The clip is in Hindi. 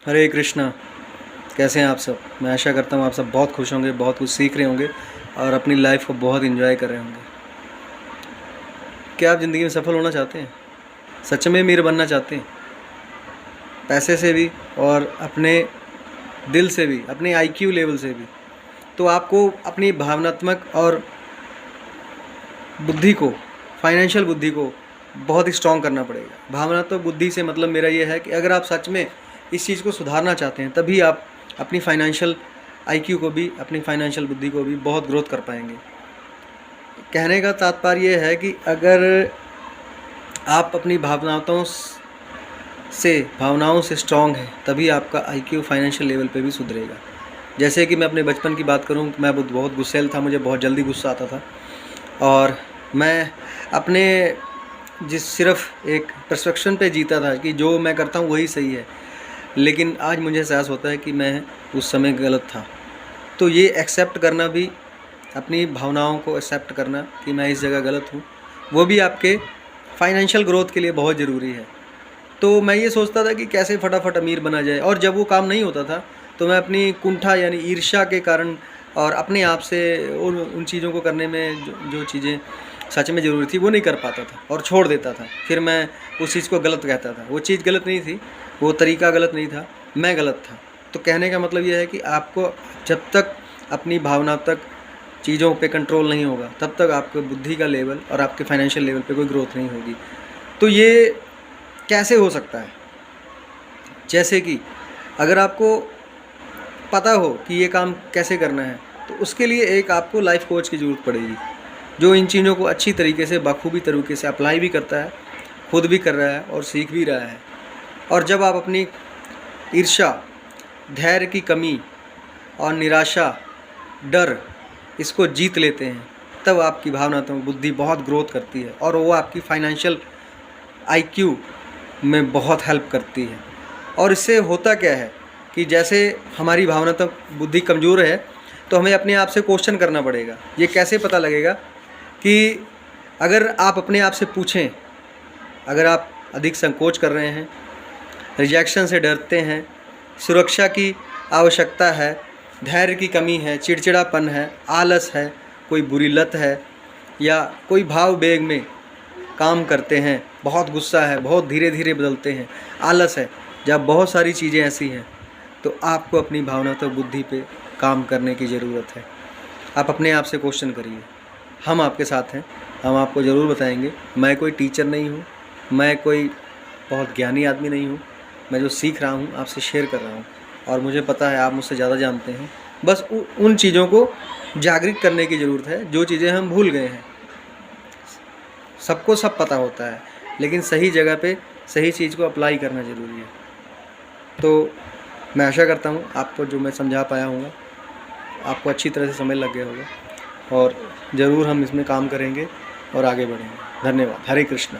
हरे कृष्णा। कैसे हैं आप सब? मैं आशा करता हूँ आप सब बहुत खुश होंगे, बहुत कुछ सीख रहे होंगे और अपनी लाइफ को बहुत एंजॉय कर रहे होंगे। क्या आप ज़िंदगी में सफल होना चाहते हैं? सच में अमीर बनना चाहते हैं? पैसे से भी और अपने दिल से भी, अपने आईक्यू लेवल से भी। तो आपको अपनी भावनात्मक और बुद्धि को, फाइनेंशियल बुद्धि को बहुत ही स्ट्रॉन्ग करना पड़ेगा। भावनात्मक बुद्धि से मतलब मेरा ये है कि अगर आप सच में इस चीज़ को सुधारना चाहते हैं तभी आप अपनी फाइनेंशियल आईक्यू को भी, अपनी फाइनेंशियल बुद्धि को भी बहुत ग्रोथ कर पाएंगे। कहने का तात्पर्य ये है कि अगर आप अपनी भावनाओं से स्ट्रॉन्ग हैं तभी आपका आईक्यू फाइनेंशियल लेवल पे भी सुधरेगा। जैसे कि मैं अपने बचपन की बात करूं, मैं बहुत गुस्सैल था, मुझे बहुत जल्दी गुस्सा आता था और मैं अपने सिर्फ एक परसेप्शन पे जीता था कि जो मैं करता हूँ वही सही है। लेकिन आज मुझे एहसास होता है कि मैं उस समय गलत था। तो ये एक्सेप्ट करना भी, अपनी भावनाओं को एक्सेप्ट करना कि मैं इस जगह गलत हूँ, वो भी आपके फाइनेंशियल ग्रोथ के लिए बहुत ज़रूरी है। तो मैं ये सोचता था कि कैसे फटाफट अमीर बना जाए, और जब वो काम नहीं होता था तो मैं अपनी कुंठा यानी ईर्ष्या के कारण और अपने आप से उन चीज़ों को करने में जो चीज़ें सच में ज़रूरी थी वो नहीं कर पाता था और छोड़ देता था। फिर मैं उस चीज़ को गलत कहता था। वो चीज़ गलत नहीं थी, वो तरीका गलत नहीं था, मैं गलत था। तो कहने का मतलब ये है कि आपको जब तक अपनी भावनात्मक चीज़ों पे कंट्रोल नहीं होगा तब तक आपके बुद्धि का लेवल और आपके फाइनेंशियल लेवल पे कोई ग्रोथ नहीं होगी। तो ये कैसे हो सकता है? जैसे कि अगर आपको पता हो कि ये काम कैसे करना है तो उसके लिए एक आपको लाइफ कोच की ज़रूरत पड़ेगी, जो इन चीज़ों को अच्छी तरीके से, बखूबी तरीके से अप्लाई भी करता है, खुद भी कर रहा है और सीख भी रहा है। और जब आप अपनी ईर्ष्या, धैर्य की कमी और निराशा, डर, इसको जीत लेते हैं तब आपकी भावनात्मक बुद्धि बहुत ग्रोथ करती है और वो आपकी फाइनेंशियल आईक्यू में बहुत हेल्प करती है। और इससे होता क्या है कि जैसे हमारी भावनात्मक बुद्धि कमज़ोर है तो हमें अपने आप से क्वेश्चन करना पड़ेगा। ये कैसे पता लगेगा कि अगर आप अपने आप से पूछें, अगर आप अधिक संकोच कर रहे हैं, रिजेक्शन से डरते हैं, सुरक्षा की आवश्यकता है, धैर्य की कमी है, चिड़चिड़ापन है, आलस है, कोई बुरी लत है, या कोई भाव वेग में काम करते हैं, बहुत गुस्सा है, बहुत धीरे धीरे बदलते हैं, आलस है, जब बहुत सारी चीज़ें ऐसी हैं तो आपको अपनी भावनात्मक बुद्धि पे काम करने की ज़रूरत है। आप अपने आप से क्वेश्चन करिए। हम आपके साथ हैं, हम आपको ज़रूर बताएंगे। मैं कोई टीचर नहीं हूँ, मैं कोई बहुत ज्ञानी आदमी नहीं हूँ। मैं जो सीख रहा हूँ आपसे शेयर कर रहा हूँ और मुझे पता है आप मुझसे ज़्यादा जानते हैं। बस उन चीज़ों को जागृत करने की ज़रूरत है जो चीज़ें हम भूल गए हैं। सबको सब पता होता है लेकिन सही जगह पे सही चीज़ को अप्लाई करना ज़रूरी है। तो मैं आशा करता हूँ आपको जो मैं समझा पाया हूँ आपको अच्छी तरह से समझ लग गया होगा और ज़रूर हम इसमें काम करेंगे और आगे बढ़ेंगे। धन्यवाद। हरे कृष्णा।